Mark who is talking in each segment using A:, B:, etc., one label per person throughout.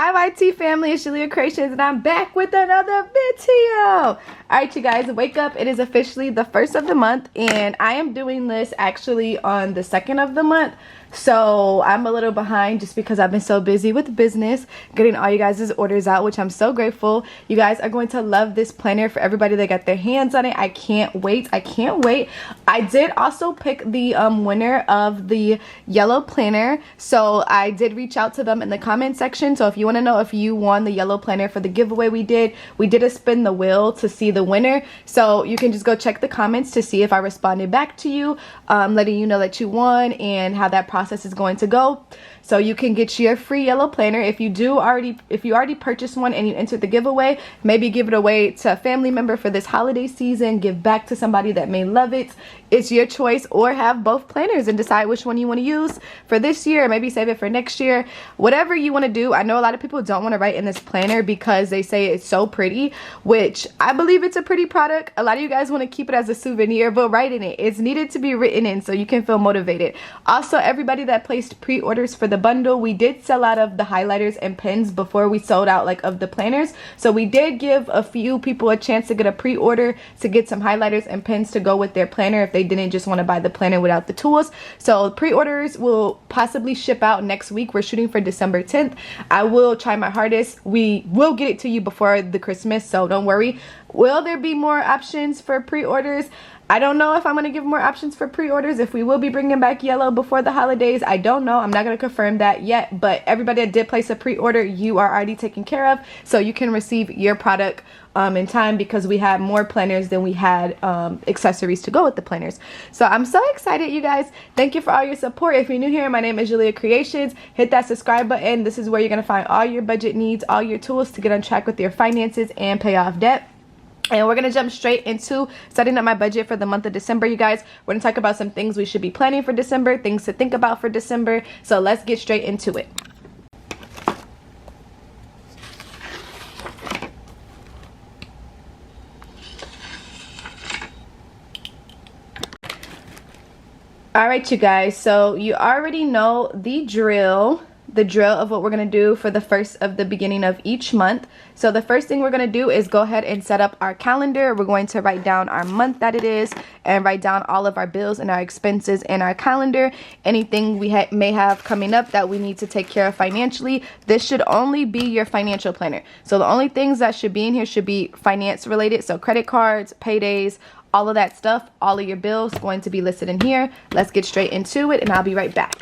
A: Hi YT family, it's Jaliyah Kreationz and I'm back with another video. Alright you guys, wake up. It is officially the 1st of the month and I am doing this actually on the 2nd of the month. So I'm a little behind just because I've been so busy with business, getting all you guys' orders out, which I'm so grateful. You guys are going to love this planner for everybody that got their hands on it. I can't wait. I can't wait. I did also pick the winner of the yellow planner. So I did reach out to them in the comment section. So if you want to know if you won the yellow planner for the giveaway we did a spin the wheel to see the winner. So you can just go check the comments to see if I responded back to you, letting you know that you won and how that process is going to go. So you can get your free yellow planner if you already purchased one and you entered the giveaway. Maybe give it away to a family member for this holiday season, give back to somebody that may love it. It's your choice, or have both planners and decide which one you want to use for this year, or maybe save it for next year. Whatever you want to do. I know a lot of people don't want to write in this planner because they say it's so pretty, which I believe it's a pretty product. A lot of you guys want to keep it as a souvenir, but write in it. It's needed to be written in so you can feel motivated. Also, everybody that placed pre-orders for the bundle, we did sell out of the highlighters and pens before we sold out of the planners. So we did give a few people a chance to get a pre-order to get some highlighters and pens to go with their planner if they didn't just want to buy the planner without the tools. So pre-orders will possibly ship out next week. We're shooting for December 10th. I will try my hardest. We will get it to you before the Christmas, so don't worry. Will there be more options for pre-orders? I don't know if I'm going to give more options for pre-orders. If we will be bringing back yellow before the holidays, I don't know. I'm not going to confirm that yet, but everybody that did place a pre-order, you are already taken care of, so you can receive your product in time, because we had more planners than we had accessories to go with the planners. So I'm so excited, you guys. Thank you for all your support. If you're new here, my name is Jaliyah Kreationz. Hit that subscribe button. This is where you're going to find all your budget needs, all your tools to get on track with your finances and pay off debt. And we're going to jump straight into setting up my budget for the month of December, you guys. We're going to talk about some things we should be planning for December, things to think about for December. So let's get straight into it. All right, you guys. So you already know the drill of what we're going to do for the first of the beginning of each month. So the first thing we're going to do is go ahead and set up our calendar. We're going to write down our month that it is and write down all of our bills and our expenses in our calendar. Anything we may have coming up that we need to take care of financially. This should only be your financial planner. So the only things that should be in here should be finance related. So credit cards, paydays, all of that stuff, all of your bills going to be listed in here. Let's get straight into it and I'll be right back.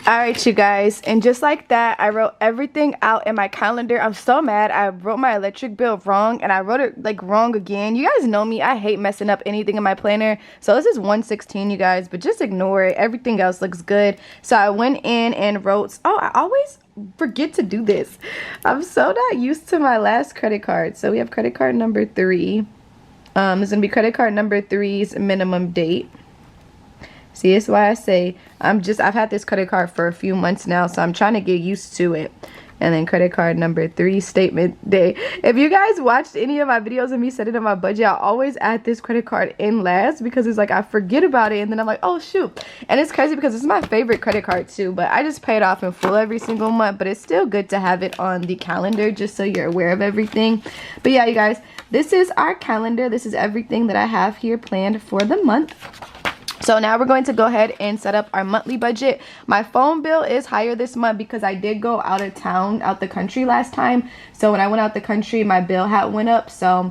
A: Alright, you guys, and just like that, I wrote everything out in my calendar. I'm so mad. I wrote my electric bill wrong, and I wrote it wrong again. You guys know me. I hate messing up anything in my planner. So this is 116, you guys, but just ignore it. Everything else looks good. So I went in and wrote, oh, I always forget to do this. I'm so not used to my last credit card. So we have credit card number 3. This is going to be credit card number 3's minimum date. See, that's why I say I've had this credit card for a few months now, so I'm trying to get used to it. And then credit card number 3, statement day. If you guys watched any of my videos of me setting up my budget, I always add this credit card in last because it's like I forget about it and then I'm like, oh shoot. And it's crazy because it's my favorite credit card too, but I just pay it off in full every single month. But it's still good to have it on the calendar just so you're aware of everything. But yeah, you guys, this is our calendar. This is everything that I have here planned for the month. So now we're going to go ahead and set up our monthly budget. My phone bill is higher this month because I did go out of town, out the country last time. So when I went out the country, my bill had went up. So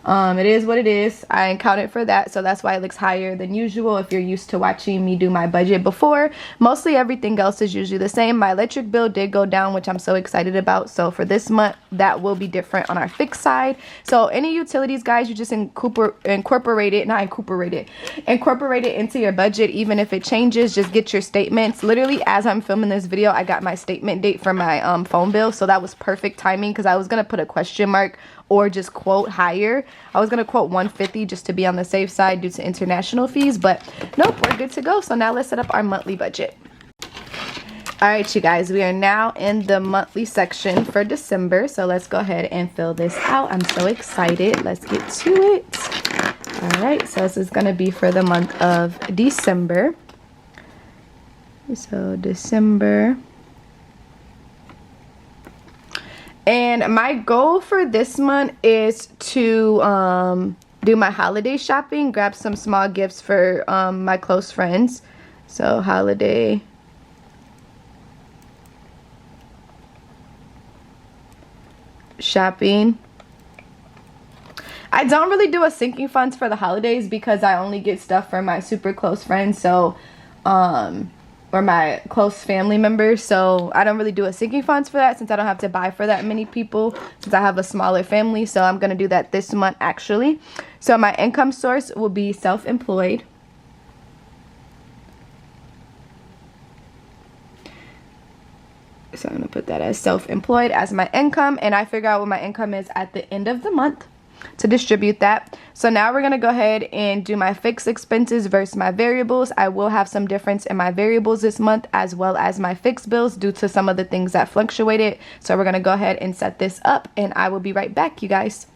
A: it is what it is. I accounted for that, so that's why it looks higher than usual if you're used to watching me do my budget before. Mostly everything else is usually the same. My electric bill did go down, which I'm so excited about. So for this month, that will be different on our fixed side. So any utilities, guys, you just incorporate it into your budget. Even if it changes, just get your statements. Literally, as I'm filming this video, I got my statement date for my phone bill, so that was perfect timing because I was gonna put a question mark or just quote higher. I was gonna quote 150 just to be on the safe side due to international fees, but nope, we're good to go. So now let's set up our monthly budget. All right, you guys, we are now in the monthly section for December, so let's go ahead and fill this out. I'm so excited. Let's get to it. All right, so this is gonna be for the month of December. So December. And my goal for this month is to do my holiday shopping, grab some small gifts for my close friends. So holiday shopping. I don't really do a sinking funds for the holidays because I only get stuff for my super close friends. So or my close family members, so I don't really do a sinking funds for that since I don't have to buy for that many people since I have a smaller family. So I'm gonna do that this month actually. So my income source will be self-employed. So I'm gonna put that as self-employed as my income, and I figure out what my income is at the end of the month to distribute that. So now we're gonna go ahead and do my fixed expenses versus my variables. I will have some difference in my variables this month as well as my fixed bills due to some of the things that fluctuated. So we're gonna go ahead and set this up and I will be right back, you guys.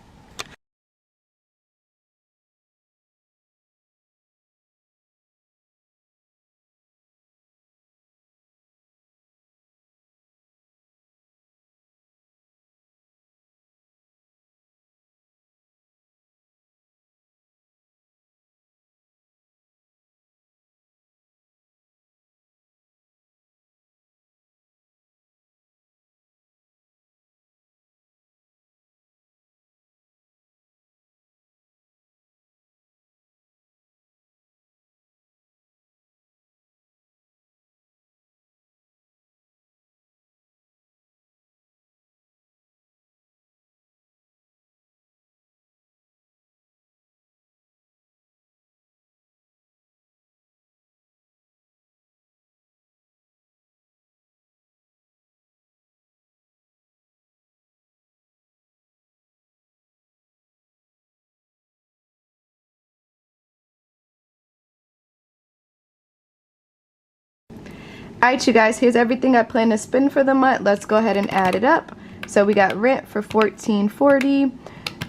A: Alright, you guys, here's everything I plan to spend for the month. Let's go ahead and add it up. So we got rent for $14.40,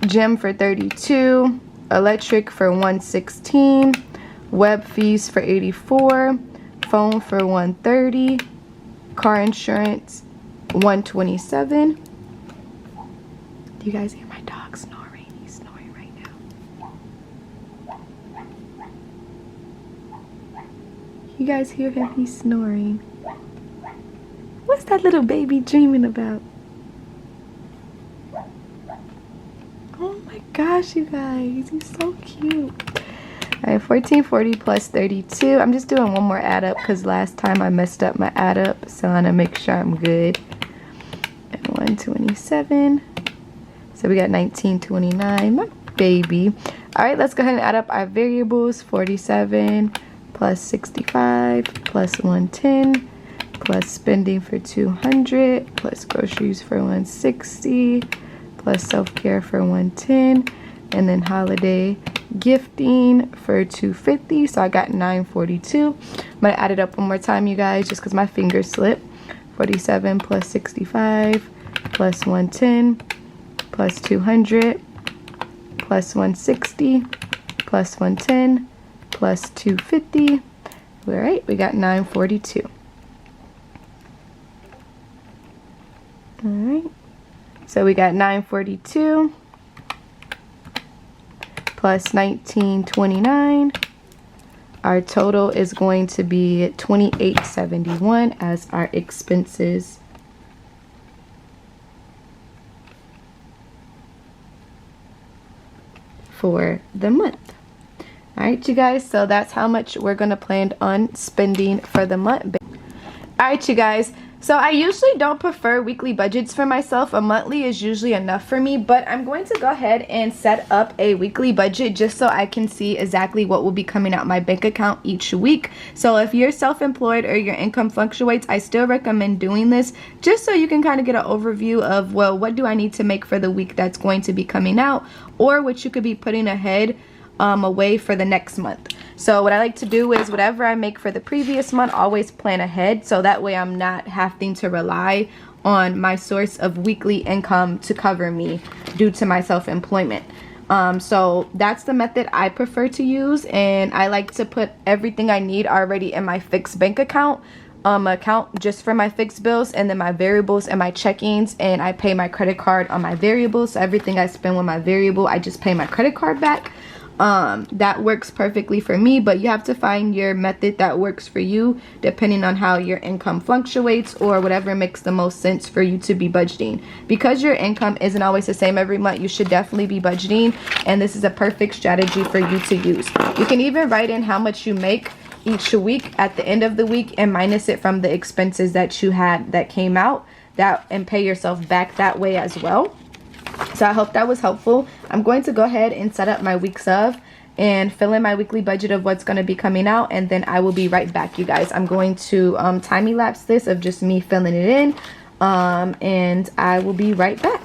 A: gym for $32, electric for $116, web fees for $84, phone for $130, car insurance $127. Do you guys hear my dog snoring? He's snoring right now. You guys hear him? He's snoring. What's that little baby dreaming about? Oh my gosh, you guys, he's so cute. All right, $14.40 plus 32. I'm just doing one more add up because last time I messed up my add up, so I'm gonna make sure I'm good. And 127. So we got 19.29. My baby. All right, let's go ahead and add up our variables. 47 plus 65 plus 110 plus spending for 200 plus groceries for 160 plus self-care for 110 and then holiday gifting for 250. So I got 942. I'm gonna add it up one more time, you guys, just because my fingers slip. 147 plus 65 plus 110 plus 200 plus 160 plus 110 plus 250. All right, we got 942. All right, so we got 942 plus 1929. Our total is going to be 2871 as our expenses. For the month. All right, you guys, so that's how much we're gonna plan on spending for the month. All right, you guys, so I usually don't prefer weekly budgets for myself. A monthly is usually enough for me, but I'm going to go ahead and set up a weekly budget just so I can see exactly what will be coming out my bank account each week. So if you're self-employed or your income fluctuates, I still recommend doing this just so you can kind of get an overview of, well, what do I need to make for the week that's going to be coming out, or what you could be putting ahead away for the next month. So what I like to do is whatever I make for the previous month, always plan ahead, so that way I'm not having to rely on my source of weekly income to cover me due to my self-employment. So that's the method I prefer to use, and I like to put everything I need already in my fixed bank account just for my fixed bills, and then my variables and my checkings, and I pay my credit card on my variables. So everything I spend with my variable, I just pay my credit card back. That works perfectly for me, but you have to find your method that works for you depending on how your income fluctuates or whatever makes the most sense for you to be budgeting. Because your income isn't always the same every month, you should definitely be budgeting, and this is a perfect strategy for you to use. You can even write in how much you make each week at the end of the week and minus it from the expenses that you had that came out, and pay yourself back that way as well. So I hope that was helpful. I'm going to go ahead and set up my weeks of and fill in my weekly budget of what's going to be coming out, and then I will be right back, you guys. I'm going to time lapse this of just me filling it in, and I will be right back.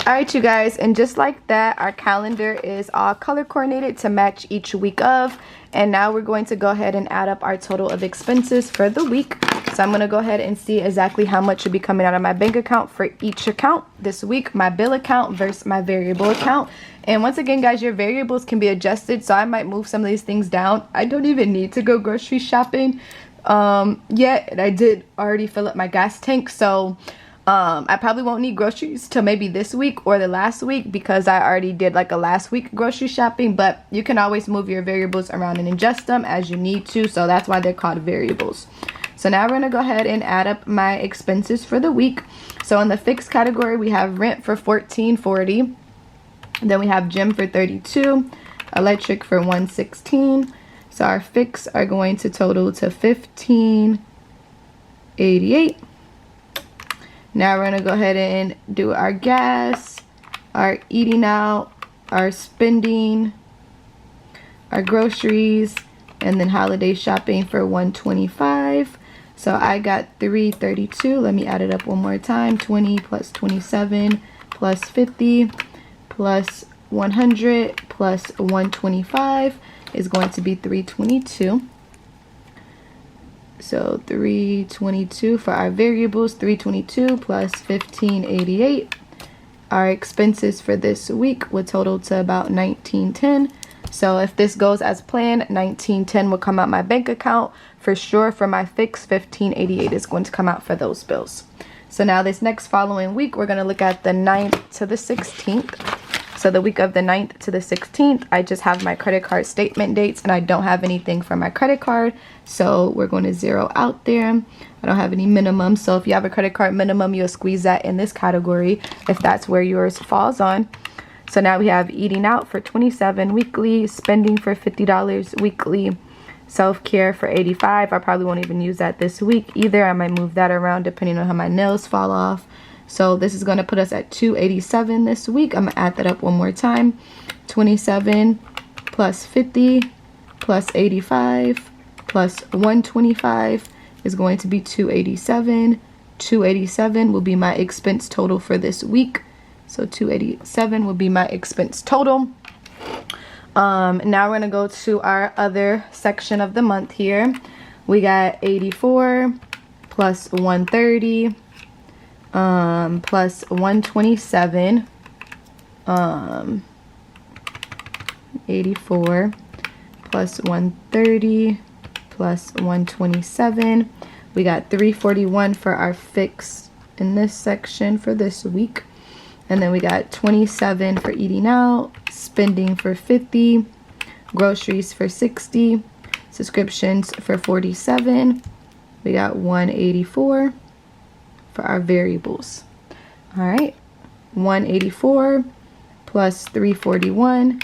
A: Alright, you guys, and just like that, our calendar is all color coordinated to match each week of. And now we're going to go ahead and add up our total of expenses for the week. So I'm going to go ahead and see exactly how much will be coming out of my bank account for each account this week, my bill account versus my variable account. And once again, guys, your variables can be adjusted, so I might move some of these things down. I don't even need to go grocery shopping yet, and I did already fill up my gas tank, so I probably won't need groceries till maybe this week or the last week because I already did like a last week grocery shopping, but you can always move your variables around and adjust them as you need to, so that's why they're called variables. So now we're going to go ahead and add up my expenses for the week. So in the fixed category, we have rent for $14.40, then we have gym for $32, electric for $116. So our fixed are going to total to $15.88. Now we're going to go ahead and do our gas, our eating out, our spending, our groceries, and then holiday shopping for $125. So I got $332. Let me add it up one more time. 20 plus 27 plus 50 plus 100 plus 125 is going to be $322. So $322 for our variables, $322 plus $15.88. Our expenses for this week would total to about $19.10. So if this goes as planned, $19.10 will come out my bank account. For sure, for my fix, $15.88 is going to come out for those bills. So now this next following week, we're going to look at the 9th to the 16th. So the week of the 9th to the 16th, I just have my credit card statement dates and I don't have anything for my credit card. So we're going to zero out there. I don't have any minimum. So if you have a credit card minimum, you'll squeeze that in this category if that's where yours falls on. So now we have eating out for $27 weekly, spending for $50 weekly, self-care for $85. I probably won't even use that this week either. I might move that around depending on how my nails fall off. So this is going to put us at $287 this week. I'm going to add that up one more time. 27 plus 50 plus 85 plus 125 is going to be $287. $287 will be my expense total for this week. So $287 will be my expense total. Now we're going to go to our other section of the month here. We got 84 plus 130 plus 127, 84 plus 130 plus 127. We got 341 for our fix in this section for this week. And then we got 27 for eating out, spending for 50, groceries for 60, subscriptions for 47. We got 184 for our variables. All right, 184 plus 341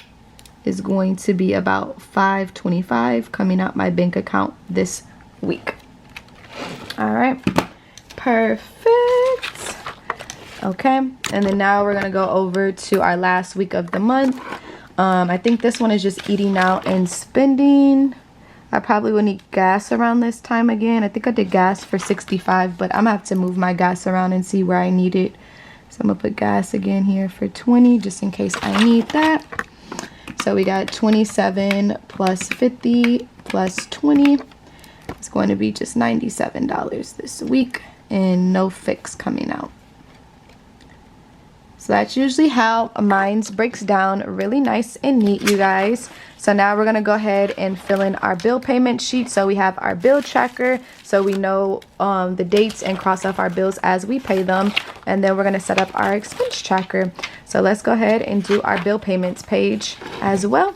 A: is going to be about 525 coming out my bank account this week. All right, perfect. Okay, and then now we're gonna go over to our last week of the month. I think this one is just eating out and spending. I probably will need gas around this time again. I think I did gas for $65, but I'm gonna have to move my gas around and see where I need it. So I'm gonna put gas again here for 20 just in case I need that. So we got 27 plus 50 plus 20. It's going to be just $97 this week and no fix coming out. So that's usually how mine's breaks down, really nice and neat, you guys. So now we're gonna go ahead and fill in our bill payment sheet. So we have our bill tracker, so we know the dates and cross off our bills as we pay them. And then we're gonna set up our expense tracker. So let's go ahead and do our bill payments page as well.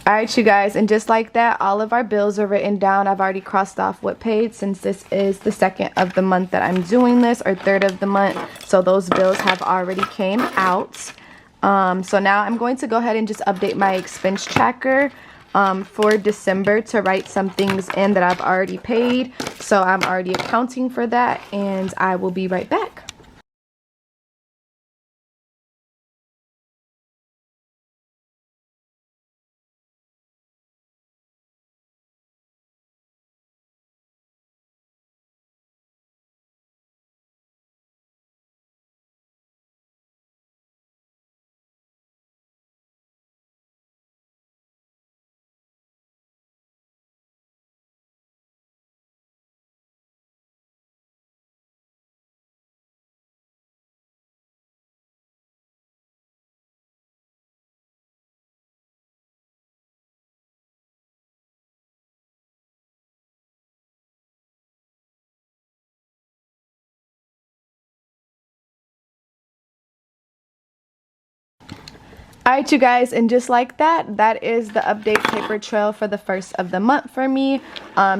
A: Alright, you guys, and just like that, all of our bills are written down. I've already crossed off what paid since this is the second of the month that I'm doing this, or third of the month. So those bills have already came out. So now I'm going to go ahead and just update my expense tracker. for December to write some things in that I've already paid. So I'm already accounting for that, and I will be right back. Alright you guys, and just like that, that is the update paper trail for the first of the month for me.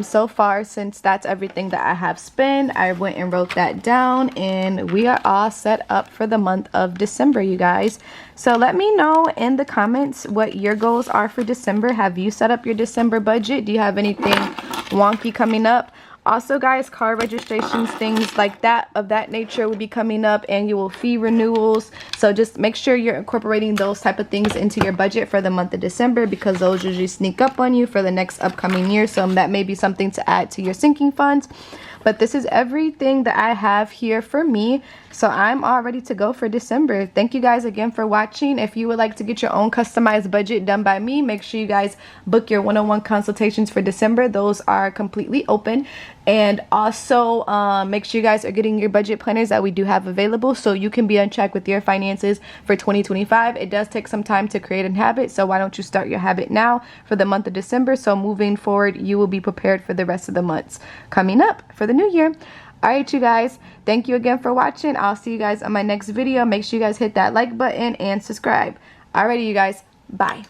A: So far, since that's everything that I have spent, I went and wrote that down, and we are all set up for the month of December, you guys. So let me know in the comments what your goals are for December. Have you set up your December budget? Do you have anything wonky coming up? Also guys, car registrations, things like that of that nature will be coming up, annual fee renewals. So just make sure you're incorporating those type of things into your budget for the month of December, because those usually sneak up on you for the next upcoming year. So that may be something to add to your sinking funds. But this is everything that I have here for me. So I'm all ready to go for December. Thank you guys again for watching. If you would like to get your own customized budget done by me, make sure you guys book your one-on-one consultations for December. Those are completely open. And also make sure you guys are getting your budget planners that we do have available, so you can be on track with your finances for 2025. It does take some time to create a habit, so why don't you start your habit now for the month of December, so moving forward you will be prepared for the rest of the months coming up for the new year. Alright you guys, thank you again for watching. I'll see you guys on my next video. Make sure you guys hit that like button and subscribe. Alrighty you guys, bye.